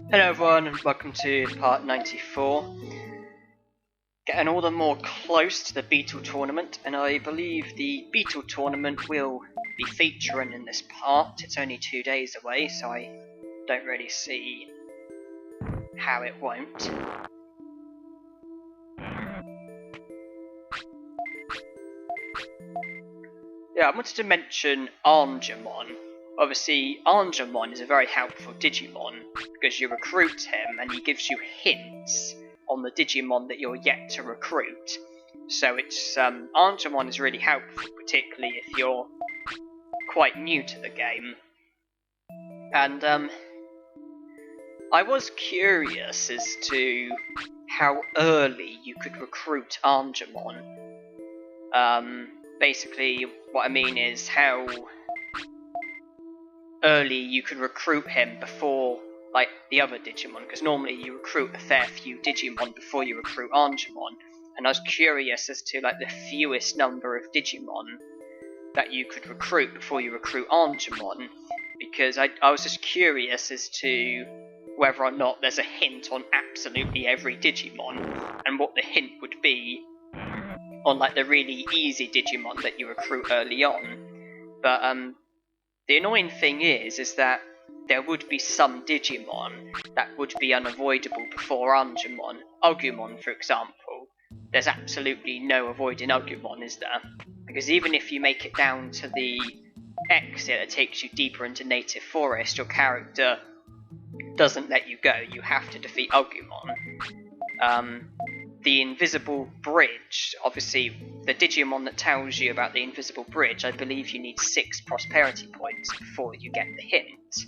Hello everyone and welcome to part 94. Getting all the more close to the Beetle Tournament, and I believe the Beetle Tournament will be featuring in this part. It's only 2 days away, so I don't really see how it won't. Yeah, I wanted to mention Armours. Obviously, Armours is a very helpful Digimon because you recruit him and he gives you hints on the Digimon that you're yet to recruit. So it's Armours is really helpful, particularly if you're quite new to the game. And I was curious as to how early you could recruit Armours. Basically, what I mean is how early you could recruit him before like the other Digimon, because normally you recruit a fair few Digimon before you recruit Armours, and I was curious as to like the fewest number of Digimon that you could recruit before you recruit Armours, because I was just curious as to whether or not there's a hint on absolutely every Digimon, and what the hint would be on like the really easy Digimon that you recruit early on. But the annoying thing is that there would be some Digimon that would be unavoidable before Armours. Agumon, for example. There's absolutely no avoiding Agumon, is there? Because even if you make it down to the exit that takes you deeper into Native Forest, your character doesn't let you go. You have to defeat Agumon. The Invisible Bridge, obviously, the Digimon that tells you about the Invisible Bridge, I believe you need 6 prosperity points before you get the hint.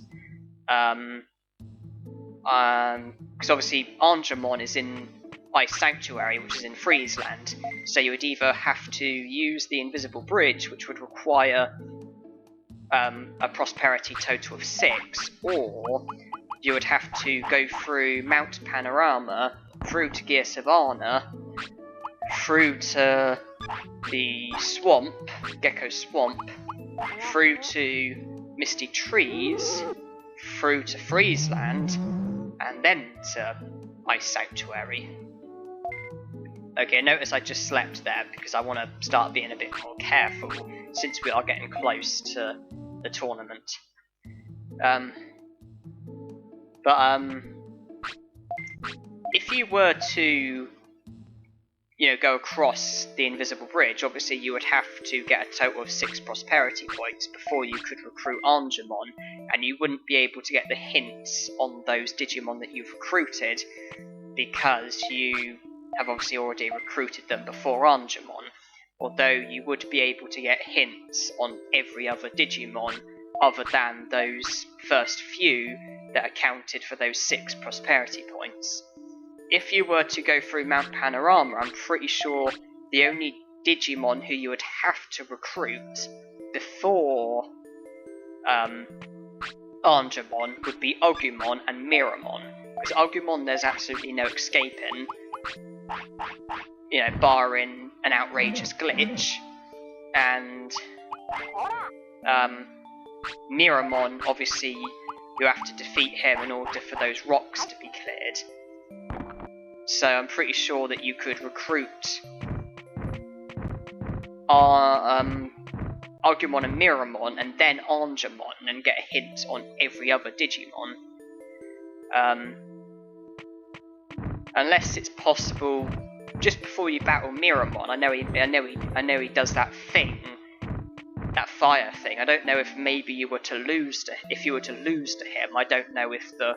Because obviously Armours is in Ice Sanctuary, which is in Friesland, so you would either have to use the Invisible Bridge, which would require a prosperity total of 6, or you would have to go through Mount Panorama, through to Gear Savannah, through to the swamp, Gecko Swamp, through to Misty Trees, through to Friesland, and then to Ice Sanctuary. Okay, notice I just slept there because I want to start being a bit more careful since we are getting close to the tournament. If you were to, go across the Invisible Bridge, obviously you would have to get a total of 6 prosperity points before you could recruit Armours, and you wouldn't be able to get the hints on those Digimon that you've recruited because you have obviously already recruited them before Armours, although you would be able to get hints on every other Digimon other than those first few that accounted for those 6 prosperity points. If you were to go through Mount Panorama, I'm pretty sure the only Digimon who you would have to recruit before Armours would be Agumon and Miramon. Because Agumon there's absolutely no escaping, barring an outrageous glitch, and Miramon, obviously you have to defeat him in order for those rocks to be cleared. So I'm pretty sure that you could recruit Agumon and Miramon and then Armours and get a hint on every other Digimon. Unless it's possible just before you battle Miramon. I know he does that thing, that fire thing. I don't know if maybe you were to lose to him. I don't know if the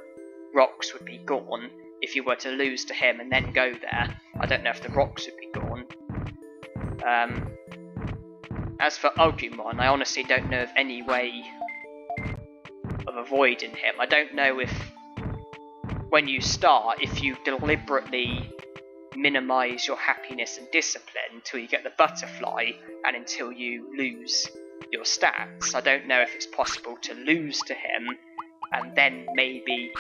rocks would be gone. If you were to lose to him and then go there, I don't know if the rocks would be gone. As for Agumon, I honestly don't know of any way of avoiding him. I don't know if, when you start, if you deliberately minimise your happiness and discipline until you get the butterfly and until you lose your stats. I don't know if it's possible to lose to him and then maybe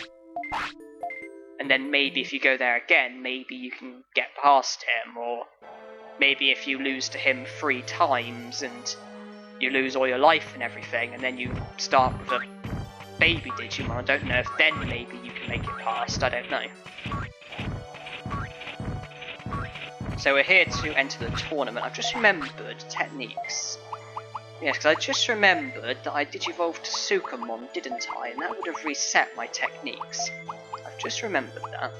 if you go there again, maybe you can get past him, or maybe if you lose to him 3 times and you lose all your life and everything, and then you start with a baby Digimon. I don't know if then maybe you can make it past, I don't know. So we're here to enter the tournament. I've just remembered techniques. Yes, because I just remembered that I Digivolved to Sukamon, didn't I? And that would have reset my techniques. I've just remembered that.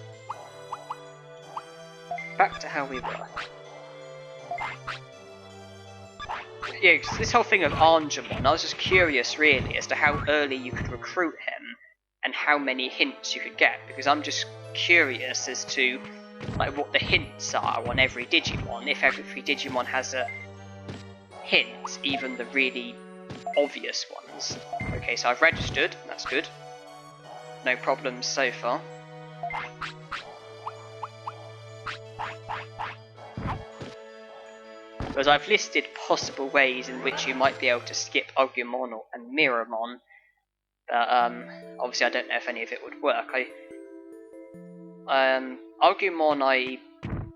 Back to how we were. Yeah, cause this whole thing of Armours, I was just curious really as to how early you could recruit him and how many hints you could get, because I'm just curious as to like what the hints are on every Digimon, if every Digimon has a hint, even the really obvious ones. Okay, so I've registered, that's good. No problems so far. Because I've listed possible ways in which you might be able to skip Agumon and Miramon, but obviously I don't know if any of it would work. Agumon I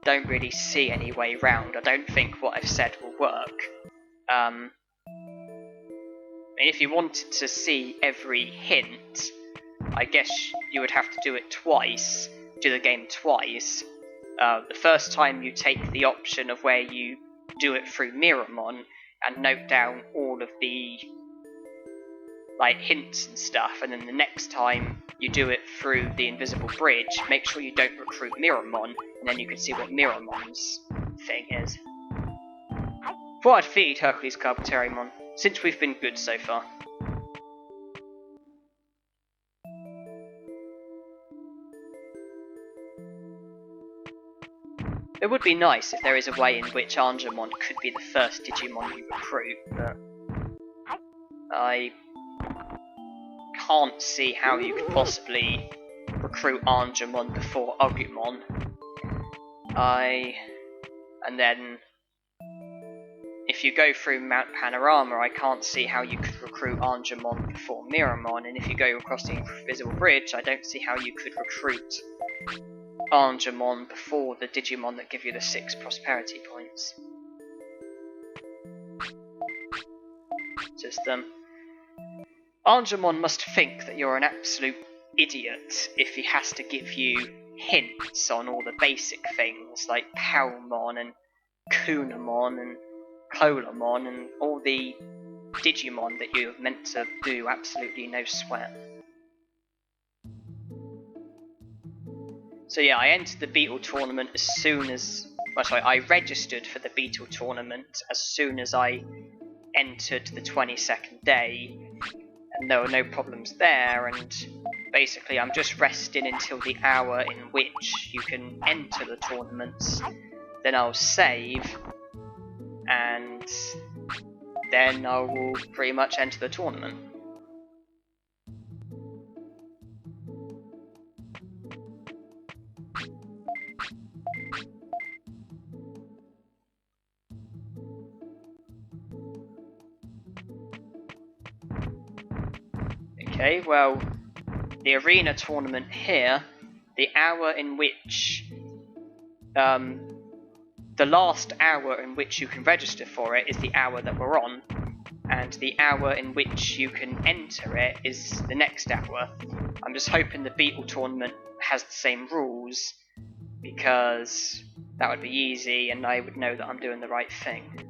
don't really see any way round. I don't think what I've said will work. I mean, if you wanted to see every hint, I guess you would have to do it twice, do the game twice. The first time you take the option of where you do it through Miramon and note down all of the like hints and stuff, and then the next time you do it through the invisible bridge, make sure you don't recruit Miramon, and then you can see what Miramon's thing is. Thought I'd feed Hercules Carbuterimon, since we've been good so far. It would be nice if there is a way in which Angemon could be the first Digimon you recruit, but I can't see how you could possibly recruit Angemon before Agumon. And then if you go through Mount Panorama, I can't see how you could recruit Angemon before Miramon, and if you go across the Invisible Bridge, I don't see how you could recruit Angemon before the Digimon that give you the 6 prosperity points. Just Angemon must think that you're an absolute idiot if he has to give you hints on all the basic things like Palmon and Kunamon and Colamon and all the Digimon that you're meant to do absolutely no sweat. So yeah, I entered the Beetle tournament as soon as... Well, sorry, I registered for the Beetle tournament as soon as I entered the 22nd day, and there were no problems there, and basically I'm just resting until the hour in which you can enter the tournaments, then I'll save, and then I will pretty much enter the tournament. Okay, well, the arena tournament here, the hour in which, the last hour in which you can register for it is the hour that we're on, and the hour in which you can enter it is the next hour. I'm just hoping the Beetle tournament has the same rules, because that would be easy and I would know that I'm doing the right thing.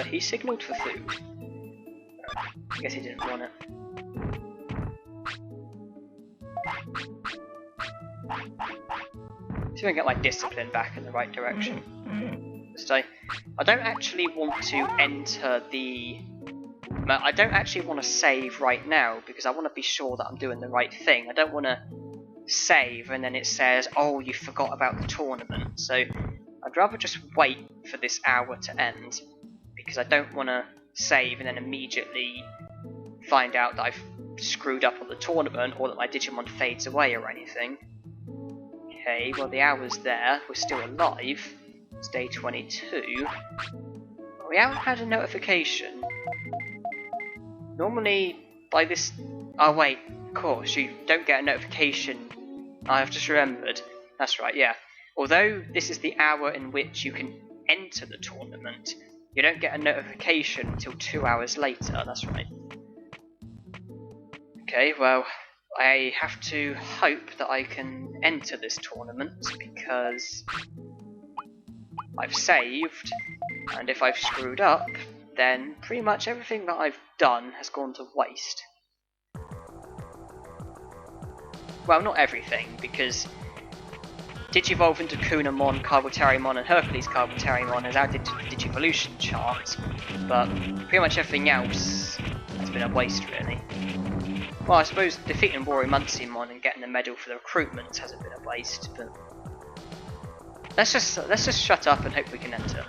He signalled for food. I guess he didn't want it. See if I can get my discipline back in the right direction. So I don't actually want to enter the... I don't actually want to save right now because I want to be sure that I'm doing the right thing. I don't want to save and then it says, oh, you forgot about the tournament. So I'd rather just wait for this hour to end, because I don't want to save and then immediately find out that I've screwed up on the tournament or that my Digimon fades away or anything. Okay, well the hour's there, we're still alive. It's day 22. We haven't had a notification. Normally, by this... Oh wait, of course, you don't get a notification. I've just remembered. That's right, yeah. although this is the hour in which you can enter the tournament, you don't get a notification until 2 hours later. That's right. Okay, well, I have to hope that I can enter this tournament because I've saved, and if I've screwed up, then pretty much everything that I've done has gone to waste. Well, not everything, because Digivolve into Kunamon, Carbotarimon, and Hercules Carbotarimon has added to the Digivolution chart, but pretty much everything else has been a waste, really. Well, I suppose defeating Monzaemon and getting the medal for the recruitment hasn't been a waste, but let's just shut up and hope we can enter.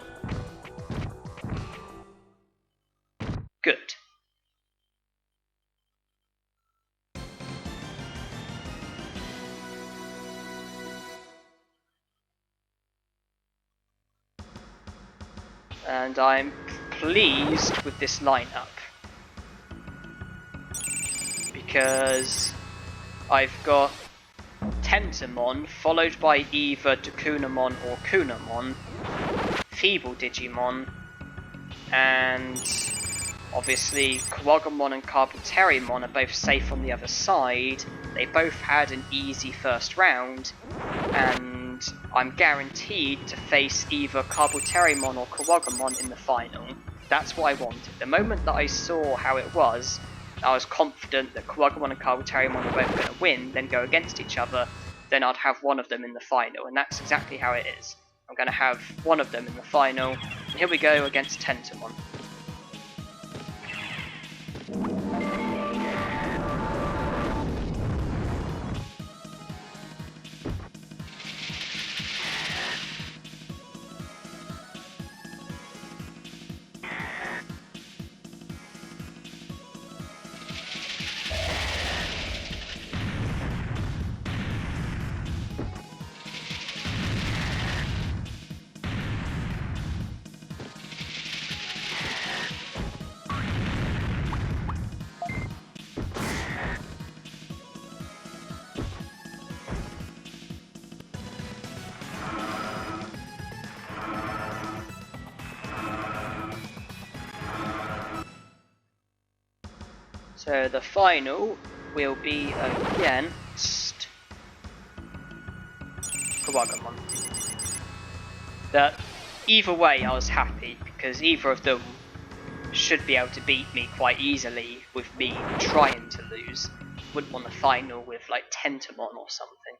Good. And I'm pleased with this lineup because I've got Tentamon followed by either Kunamon or Kunamon, Feeble Digimon, and obviously Kuwagamon and Carbotarimon are both safe on the other side. They both had an easy first round, and I'm guaranteed to face either Carbotarimon or Kuwagamon in the final. That's what I wanted. The moment that I saw how it was, I was confident that Kuwagamon and Carbotarimon were both going to win, then go against each other, then I'd have one of them in the final, and that's exactly how it is. I'm going to have one of them in the final, and here we go against Tentamon. So the final will be against Kuwagamon. That either way I was happy because either of them should be able to beat me quite easily with me trying to lose. Wouldn't want a final with like Tentamon or something.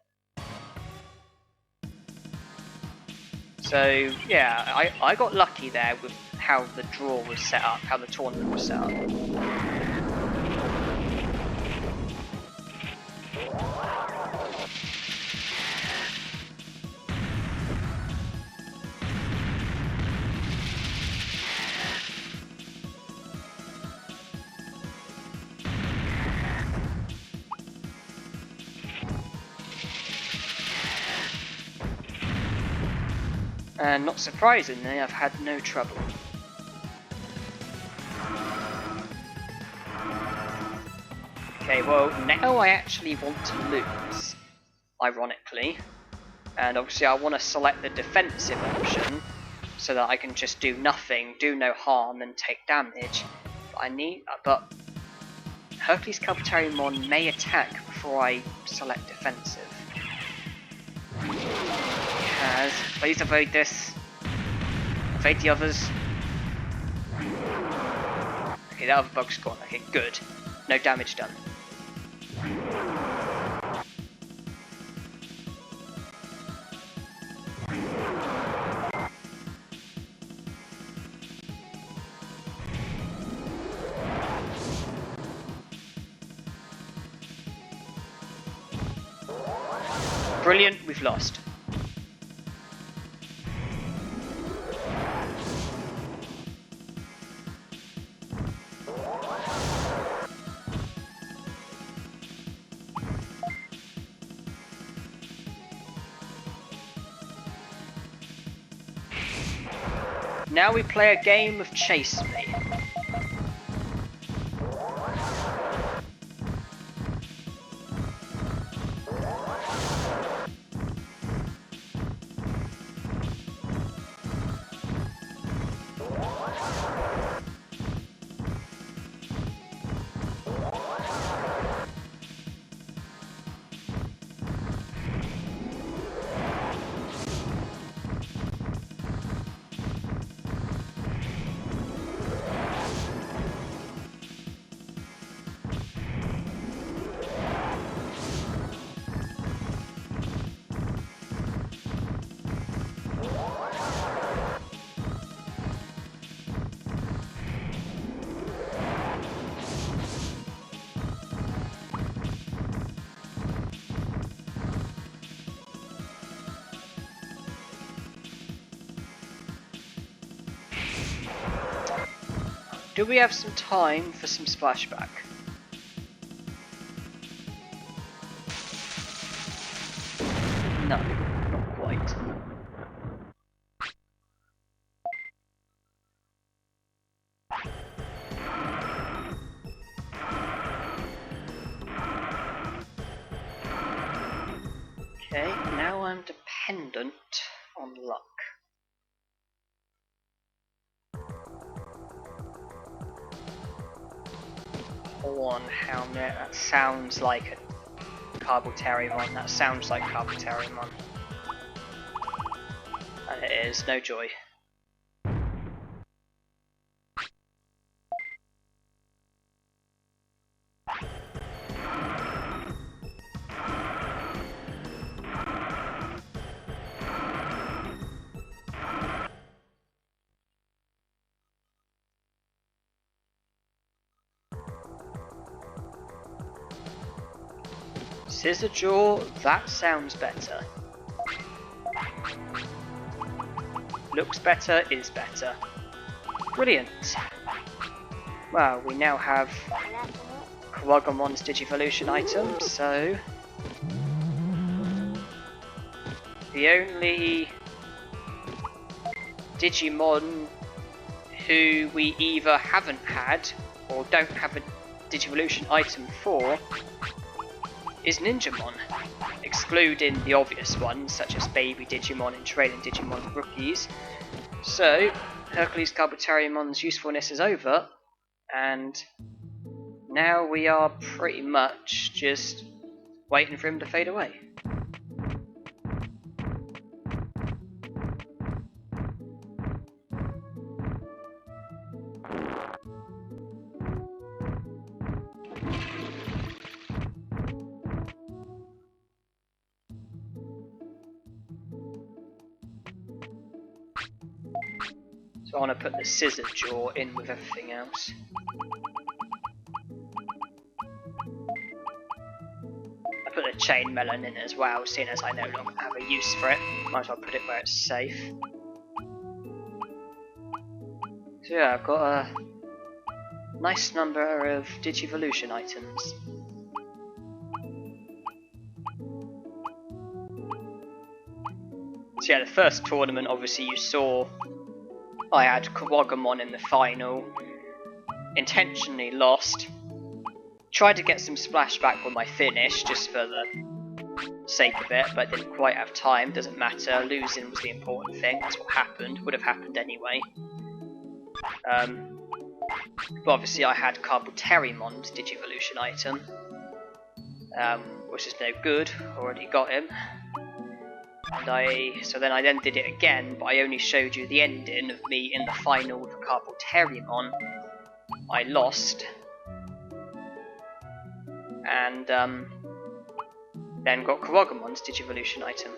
So yeah, I got lucky there with how the draw was set up, how the tournament was set up. And not surprisingly, I've had no trouble. Okay, well, now I actually want to lose, ironically. And obviously I want to select the defensive option, so that I can just do nothing, do no harm, and take damage. But Hercules Carbotarimon may attack before I select defensive. Please avoid this. Evade the others. Okay, that other bug's gone. Okay, good. No damage done. Brilliant, we've lost. Now we play a game of Chase Me. Do we have some time for some splashback? No, not quite. Okay, now I'm dependent on luck. Horn Helmet, that sounds like a Carbotariumon, that sounds like Carbotariumon. And it is, no joy. Scissor Jaw, that sounds better. Looks better, is better. Brilliant. Well, we now have Kuwagomon's Digivolution item, so the only Digimon who we either haven't had or don't have a Digivolution item for is Ninjamon, excluding the obvious ones such as Baby Digimon and Training Digimon rookies. So Hercules Carbotariumon's usefulness is over, and now we are pretty much just waiting for him to fade away. So I want to put the Scissor Jaw in with everything else. I put the Chain Melon in as well, seeing as I no longer have a use for it. Might as well put it where it's safe. So yeah, I've got a nice number of Digivolution items. So yeah, the first tournament obviously you saw I had Kuwagamon in the final, intentionally lost, tried to get some splashback on my finish just for the sake of it, but didn't quite have time, doesn't matter, losing was the important thing, that's what happened, would have happened anyway. But obviously I had Carbotariumon's Digivolution item, which is no good, already got him. And so then I did it again, but I only showed you the ending of me in the final with Carbotariumon. I lost, and then got Kuwagomon's Digivolution item.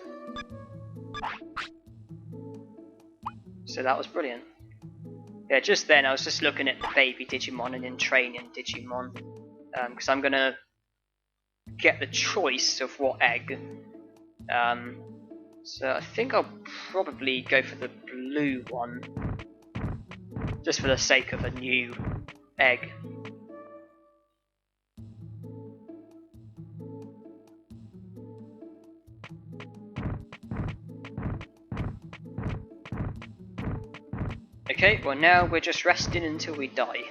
So that was brilliant. Yeah, just then I was just looking at the Baby Digimon and then Training Digimon, because I'm gonna get the choice of what egg. So I think I'll probably go for the blue one, just for the sake of a new egg. Okay, well now we're just resting until we die.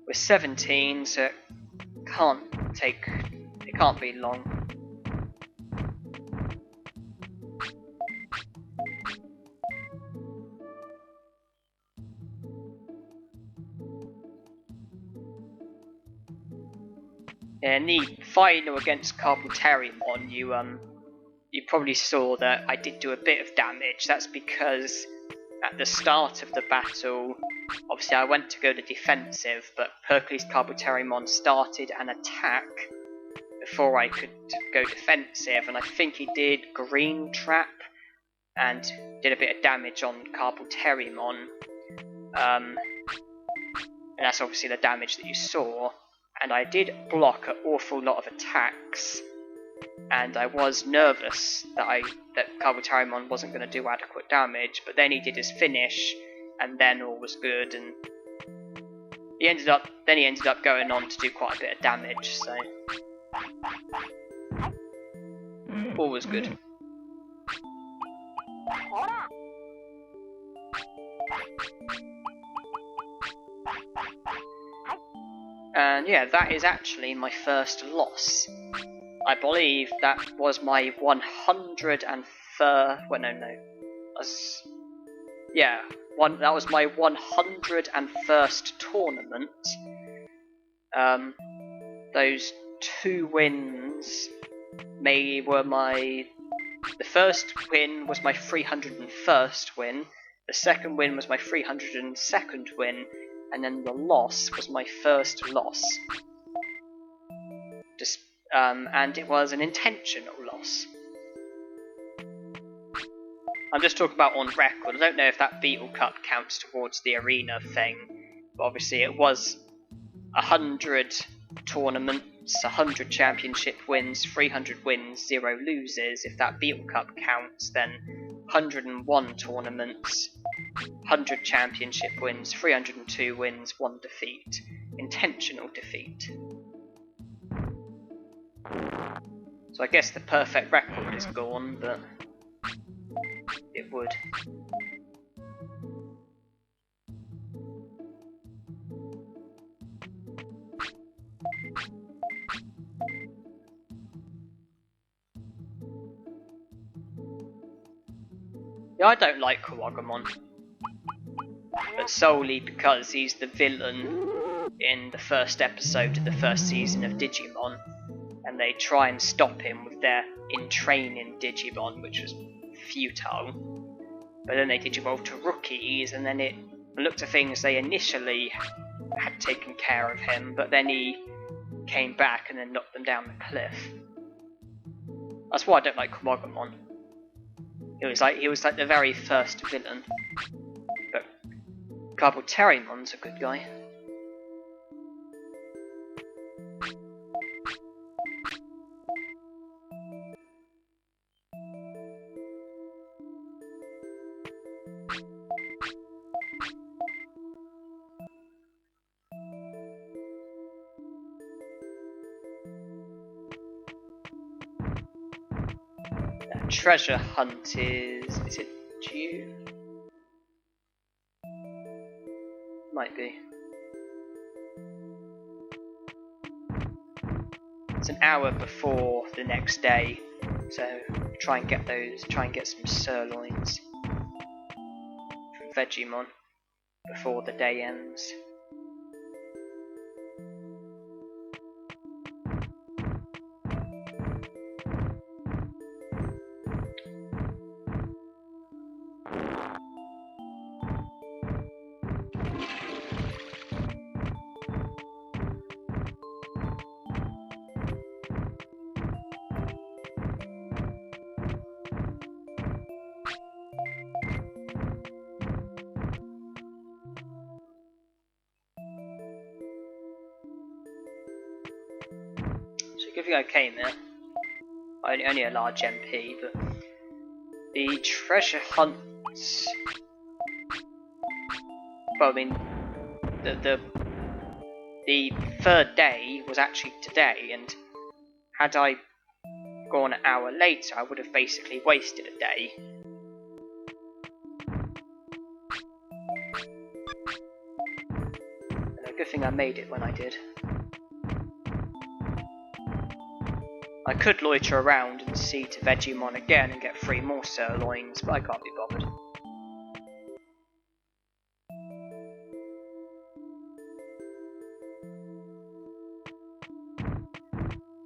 We're 17, so it can't be long. Yeah, in the final against Carbotariumon, you probably saw that I did do a bit of damage. That's because at the start of the battle, obviously I went to go to defensive, but Hercules Carbotariumon started an attack before I could go defensive, and I think he did Green Trap and did a bit of damage on Carbotariumon. And that's obviously the damage that you saw. And I did block an awful lot of attacks, and I was nervous that Carbotariumon wasn't going to do adequate damage, but then he did his finish, and then all was good, and he ended up going on to do quite a bit of damage, so all was good. And yeah, that is actually my first loss. I believe that was my 103rd. Well, no. That was my 101st tournament. Those 2 wins were my. The first win was my 301st win. The second win was my 302nd win, and then the loss was my first loss. And it was an intentional loss. I'm just talking about on record. I don't know if that Beetle Cup counts towards the arena thing, but obviously it was 100 tournaments, 100 championship wins, 300 wins, 0 loses. If that Beetle Cup counts, then 101 tournaments, 100 championship wins, 302 wins, 1 defeat. Intentional defeat. So I guess the perfect record is gone, but it would. Yeah, I don't like Drimogemon, but solely because he's the villain in the first episode of the first season of Digimon, and they try and stop him with their in-training Digimon, which was futile. But then they digivolved to rookies, and then it looked at things they initially had taken care of him, but then he came back and then knocked them down the cliff. That's why I don't like Drimogemon. He was like the very first villain. But Drimogemon's a good guy. Treasure hunt is it due? Might be. It's an hour before the next day, so try and get some sirloins from Vegemon before the day ends. Give you okay there. Only a large MP, but the treasure hunts. Well, I mean, the 3rd day was actually today, and had I gone an hour later, I would have basically wasted a day. And a good thing I made it when I did. I could loiter around and see to Vegemon again and get 3 more sirloins, but I can't be bothered.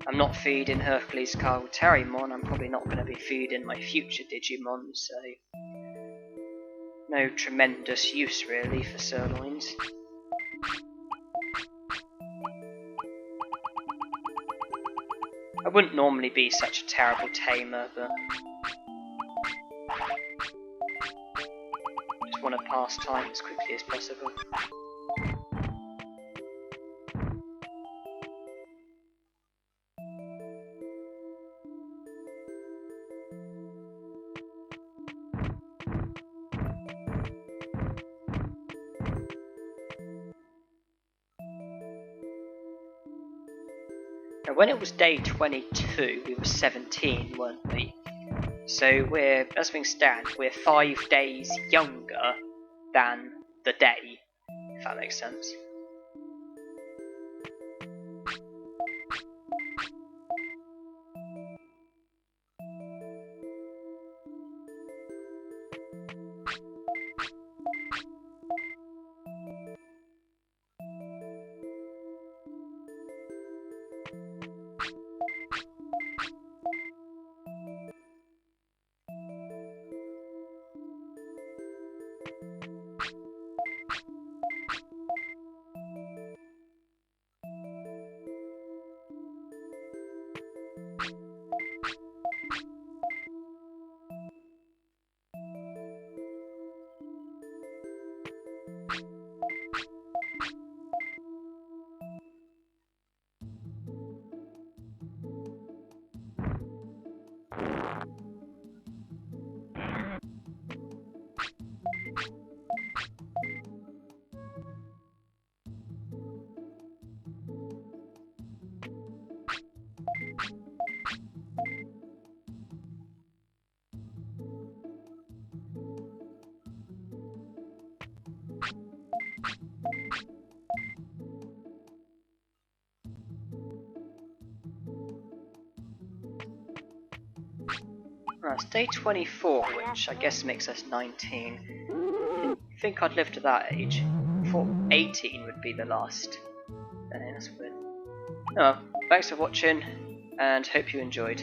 I'm not feeding Hercules Carlterimon, I'm probably not going to be feeding my future Digimon, so no tremendous use really for sirloins. I wouldn't normally be such a terrible tamer, but just want to pass time as quickly as possible. And when it was day 22, we were 17, weren't we? So we're, as things stand, we're 5 days younger than the day, if that makes sense. Right, it's day 24, which I guess makes us 19. I think I'd live to that age. I thought 18 would be the last. That's weird. Oh, thanks for watching, and hope you enjoyed.